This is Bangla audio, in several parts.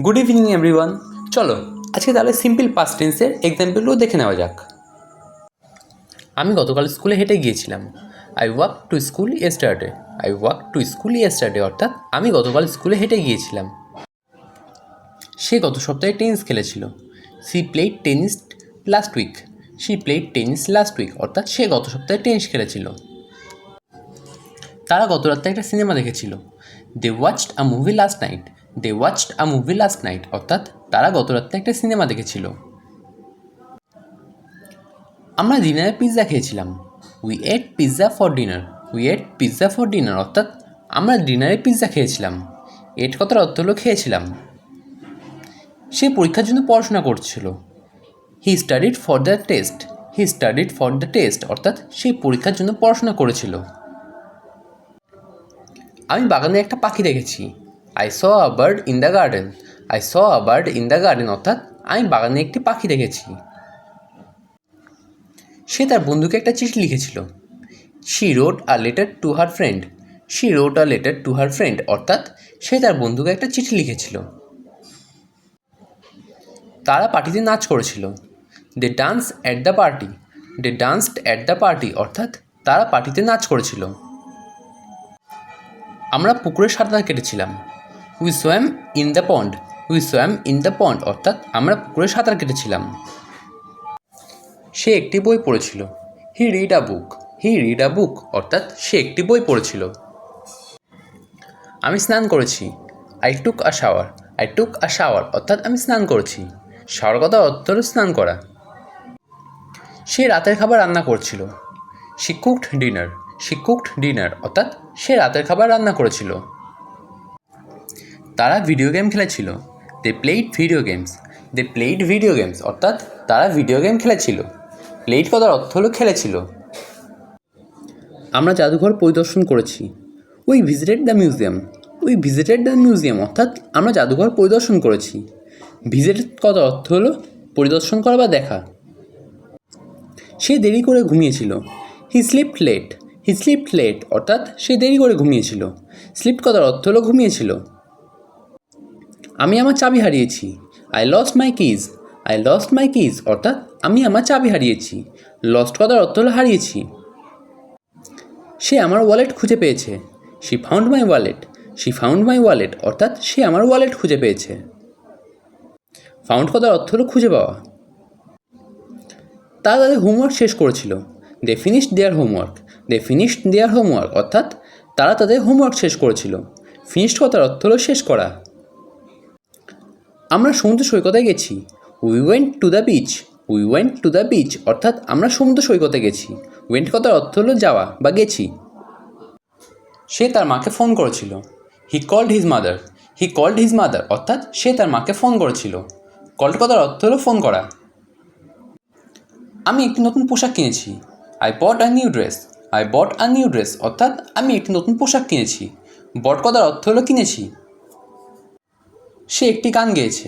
Good evening everyone. চলো আজকে তাহলে সিম্পল পাস্ট টেন্সের এক্সাম্পলগুলো দেখে নেওয়া যাক। আমি গতকাল স্কুলে হেঁটে গিয়েছিলাম। I walk to school yesterday. I walk to school yesterday অর্থাৎ আমি গতকাল স্কুলে হেঁটে গিয়েছিলাম। সে গত সপ্তাহে টেনিস খেলেছিল। She played tennis last week. She played tennis last week অর্থাৎ সে গত সপ্তাহে টেনিস খেলেছিল। তারা গত রাতে একটা সিনেমা দেখেছিল। দে ওয়াচড আ মুভি লাস্ট নাইট। দে ওয়াচড আ মুভি লাস্ট নাইট অর্থাৎ তারা গত রাতে একটা সিনেমা দেখেছিল। আমরা ডিনারে পিৎজা খেয়েছিলাম। We at pizza for dinner. We at pizza for dinner অর্থাৎ আমরা ডিনারে পিৎজা খেয়েছিলাম। এট কথার অর্থ হলো খেয়েছিলাম। সে পরীক্ষার জন্য পড়াশোনা করছিল। হি studied for the test. He studied for the test অর্থাৎ সে পরীক্ষার জন্য পড়াশোনা করেছিল। আমি বাগানে একটা পাখি দেখেছি। I saw a bird in the garden. I saw a bird in the garden অর্থাৎ আমি বাগানে একটি পাখি দেখেছি। সে তার বন্ধুকে একটা চিঠি লিখেছিল। She wrote a letter to her friend. She wrote a letter to her friend অর্থাৎ সে তার বন্ধুকে একটা চিঠি লিখেছিল। তারা পার্টিতে নাচ করেছিল। They dance at the party. They danced at the party অর্থাৎ তারা পার্টিতে নাচ করেছিল। আমরা পুকুরে সাঁতার কেটেছিলাম। We swam in the pond. We swam in the pond অর্থাৎ আমরা পুকুরে সাঁতার কেটেছিলাম। সে একটি বই পড়েছিল। He read a book. He read a বুক অর্থাৎ সে একটি বই পড়েছিল। আমি স্নান করেছি। I took a shower. I took a shower অর্থাৎ আমি স্নান করেছি। শাওয়ার কথার অর্থ হলো স্নান করা। সে রাতের খাবার রান্না করছিল। She cooked dinner. She cooked dinner অর্থাৎ সে রাতের খাবার রান্না করেছিল। তারা ভিডিও গেম খেলেছিল। দে প্লেইড ভিডিও গেমস। দে প্লেইড ভিডিও গেমস অর্থাৎ তারা ভিডিও গেম খেলেছিল। প্লেইড কথার অর্থ হলো খেলেছিল। আমরা জাদুঘর পরিদর্শন করেছি। We visited the museum. We visited the museum অর্থাৎ আমরা জাদুঘর পরিদর্শন করেছি। ভিজিট কথার অর্থ হলো পরিদর্শন করা বা দেখা। সে দেরি করে ঘুমিয়েছিল। He slept late. He slept late অর্থাৎ সে দেরি করে ঘুমিয়েছিল। স্লিপ কথার অর্থ হলো ঘুমিয়েছিল। আমি আমার চাবি হারিয়েছি। I lost my keys. I lost my keys অর্থাৎ আমি আমার চাবি হারিয়েছি। লস্ট কথার অর্থ হলো হারিয়েছি। সে আমার ওয়ালেট খুঁজে পেয়েছে। She found my wallet. She found my wallet অর্থাৎ সে আমার ওয়ালেট খুঁজে পেয়েছে। ফাউন্ড কথার অর্থ হলো খুঁজে পাওয়া। তারা তাদের হোমওয়ার্ক শেষ করেছিল। They finished their homework. They finished their homework অর্থাৎ তারা তাদের হোমওয়ার্ক শেষ করেছিল। ফিনিশড কথার অর্থ হলো শেষ করা। আমরা সমুদ্র সৈকতে গেছি। We went to the beach. We went to the beach অর্থাৎ আমরা সমুদ্র সৈকতে গেছি। ওয়েন্ট কথার অর্থ হলো যাওয়া বা গেছি। সে তার মাকে ফোন করেছিল। He called his mother. He called his mother অর্থাৎ সে তার মাকে ফোন করেছিল। কল্ড কথার অর্থ হলো ফোন করা। আমি একটি নতুন পোশাক কিনেছি। I bought a new dress. I bought a new dress অর্থাৎ আমি একটি নতুন পোশাক কিনেছি। বট কথার অর্থ হলো কিনেছি। সে একটি গান গেয়েছে।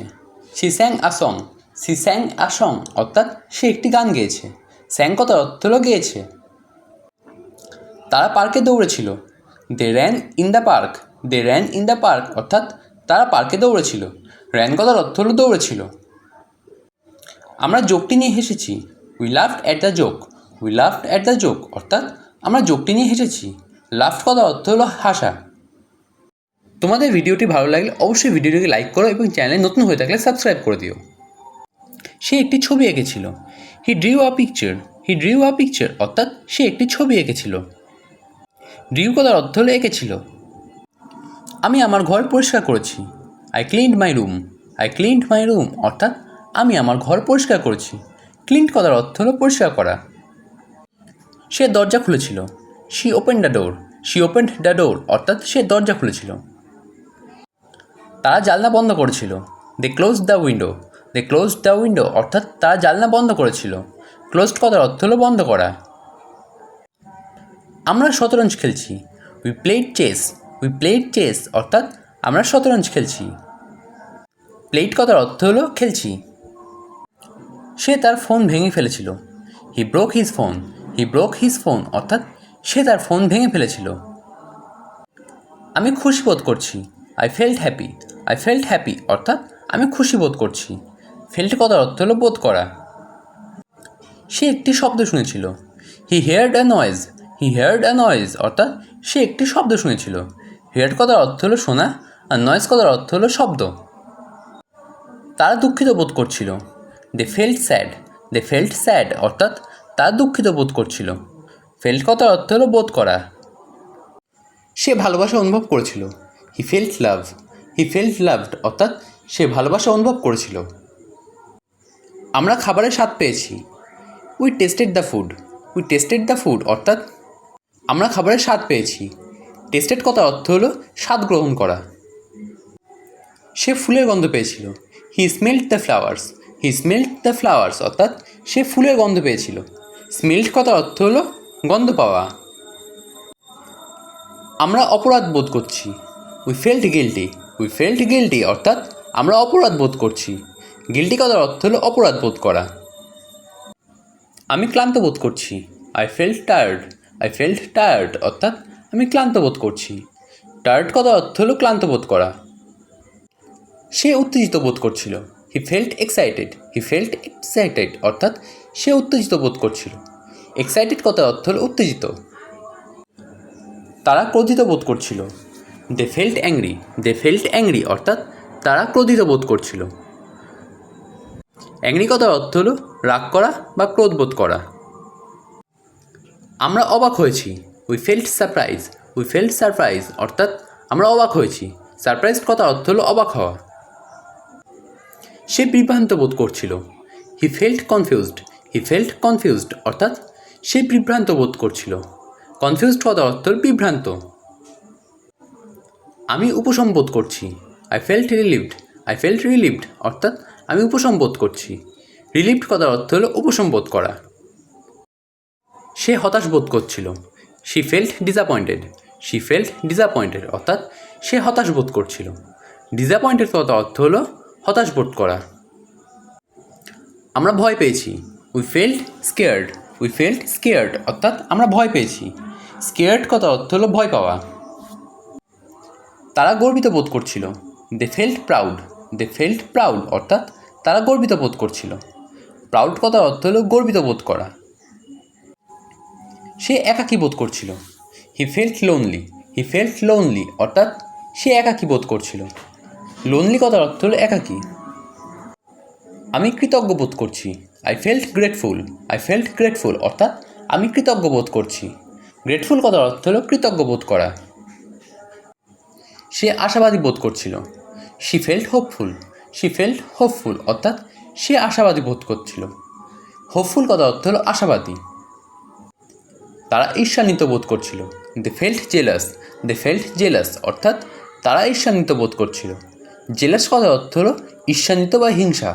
She স্যাং a song. She স্যাং a song অর্থাৎ সে একটি গান গেয়েছে। স্যাং কথার অর্থ হলো গেয়েছে। তারা পার্কে দৌড়েছিল। They ran in the park. They ran in the park অর্থাৎ তারা পার্কে দৌড়েছিল। র্যান কথার অর্থ হলো দৌড়েছিল। আমরা জোকটি নিয়ে হেসেছি। We laughed at the joke. We laughed at the joke অর্থাৎ আমরা জোকটি নিয়ে হেসেছি। লাফড কথার অর্থ হলো হাসা। তোমাদের ভিডিওটি ভালো লাগলে অবশ্যই ভিডিওটিকে লাইক করো এবং চ্যানেলে নতুন হয়ে থাকলে সাবস্ক্রাইব করে দিও। সে একটি ছবি এঁকেছিল। He drew a picture. He drew a picture অর্থাৎ সে একটি ছবি এঁকেছিল। ড্রিউ কথার অর্থ হলো এঁকেছিল। আমি আমার ঘর পরিষ্কার করেছি। I cleaned my room. I cleaned my room অর্থাৎ আমি আমার ঘর পরিষ্কার করেছি। ক্লিনড কথার অর্থ হলো পরিষ্কার করা। সে দরজা খুলেছিল। She open the door. She opened the door অর্থাৎ সে দরজা খুলেছিল। তারা জানলা বন্ধ করেছিল। They close the window. They close the window অর্থাৎ তারা জানলা বন্ধ করেছিল। ক্লোজড কথার অর্থ হলো বন্ধ করা। আমরা শতরঞ্জ খেলছি। We played chess. We played chess অর্থাৎ আমরা শতরঞ্জ খেলছি। প্লেড কথার অর্থ হলো খেলছি। সে তার ফোন ভেঙে ফেলেছিল। হি ব্রোক হিজ ফোন। হি ব্রোক হিজ ফোন অর্থাৎ সে তার ফোন ভেঙে ফেলেছিল। আমি খুশি বোধ করছি। I felt happy. I felt happy অর্থাৎ আমি খুশি বোধ করছি। ফেল্ট কথার অর্থ হলো বোধ করা। সে একটি শব্দ শুনেছিল। হি হেয়ার্ড অ্যা নয়েজ। হি হেয়ার্ড অ্যা নয়েজ অর্থাৎ সে একটি শব্দ শুনেছিল। হেয়ার্ড কথার অর্থ হলো শোনা, আর নয়েজ কথার অর্থ হলো শব্দ। তারা দুঃখিত বোধ করছিল। দে ফেল্ট স্যাড। দে ফেল্ট স্যাড অর্থাৎ তারা দুঃখিত বোধ করছিল। ফেল্ট কথার অর্থ হলো বোধ করা। সে ভালোবাসা অনুভব করেছিল। He felt love. He felt loved অর্থাৎ সে ভালোবাসা অনুভব করেছিল। আমরা খাবারের স্বাদ পেয়েছি। We tasted the food. We tasted the food অর্থাৎ আমরা খাবারের স্বাদ পেয়েছি। টেস্টেড কথার অর্থ হলো স্বাদ গ্রহণ করা। সে ফুলের গন্ধ পেয়েছিল। He smelt the flowers. He smelt the flowers অর্থাৎ সে ফুলের গন্ধ পেয়েছিল। স্মেল্ট কথার অর্থ হলো গন্ধ পাওয়া। আমরা অপরাধ বোধ করছি। We felt guilty. We felt guilty অর্থাৎ আমরা অপরাধ বোধ করছি। গিল্টি কথার অর্থ হলো অপরাধ বোধ করা। আমি ক্লান্ত বোধ করছি। I felt tired. I felt tired অর্থাৎ আমি ক্লান্ত বোধ করছি। টায়ার্ড কথার অর্থ হলো ক্লান্ত বোধ করা। সে উত্তেজিত বোধ করছিল। He felt excited. He felt excited অর্থাৎ সে উত্তেজিত বোধ করছিল। এক্সাইটেড কথার অর্থ হলো উত্তেজিত। তারা ক্রোধিত বোধ করছিল। দে ফেল্ট অ্যাংরি। দে ফেল্ট অ্যাংরি অর্থাৎ তারা ক্রোধিত বোধ করছিল। অ্যাংরি কথার অর্থ হলো রাগ করা বা ক্রোধ বোধ করা। আমরা অবাক হয়েছি। We felt surprise. We felt surprise অর্থাৎ আমরা অবাক হয়েছি। সারপ্রাইজ কথার অর্থ হলো অবাক হওয়া। সে বিভ্রান্ত বোধ করছিল। He felt confused. He felt confused অর্থাৎ সে বিভ্রান্ত বোধ করছিল। কনফিউজড কথার অর্থ হল বিভ্রান্ত। আমি উপশম বোধ করছি। I felt relieved. I felt relieved অর্থাৎ আমি উপশম বোধ করছি। রিলিভড কথার অর্থ হলো উপশম বোধ করা। সে হতাশ বোধ করছিল। She felt disappointed. She felt disappointed অর্থাৎ সে হতাশ বোধ করছিল। ডিসঅ্যাপয়েন্টেড কথার অর্থ হলো হতাশ বোধ করা। আমরা ভয় পেয়েছি। We felt scared. We felt scared অর্থাৎ আমরা ভয় পেয়েছি। স্কেয়ার্ড কথার অর্থ হলো ভয় পাওয়া। তারা গর্বিত বোধ করছিল। দে ফেল্ট প্রাউড। দে ফেল্ট প্রাউড অর্থাৎ তারা গর্বিত বোধ করছিল। প্রাউড কথার অর্থ হলো গর্বিত বোধ করা। সে একাকী বোধ করছিল। He felt lonely. He felt lonely অর্থাৎ সে একাকী বোধ করছিল। লোনলি কথার অর্থ হলো একাকী। আমি কৃতজ্ঞ বোধ করছি। I felt grateful. I felt grateful অর্থাৎ আমি কৃতজ্ঞ বোধ করছি। গ্রেটফুল কথার অর্থ হলো কৃতজ্ঞ বোধ করা। সে আশাবাদী বোধ করছিল। She felt hopeful. She felt hopeful অর্থাৎ সে আশাবাদী বোধ করছিল। হোপফুল কথার অর্থ হলো আশাবাদী। তারা ঈর্ষান্বিত বোধ করছিল। দে ফেল্ট জেলাস। দে ফেল্ট জেলাস অর্থাৎ তারা ঈর্ষান্বিত বোধ করছিল। জেলাস কথার অর্থ হলো ঈর্ষান্বিত বা হিংসা।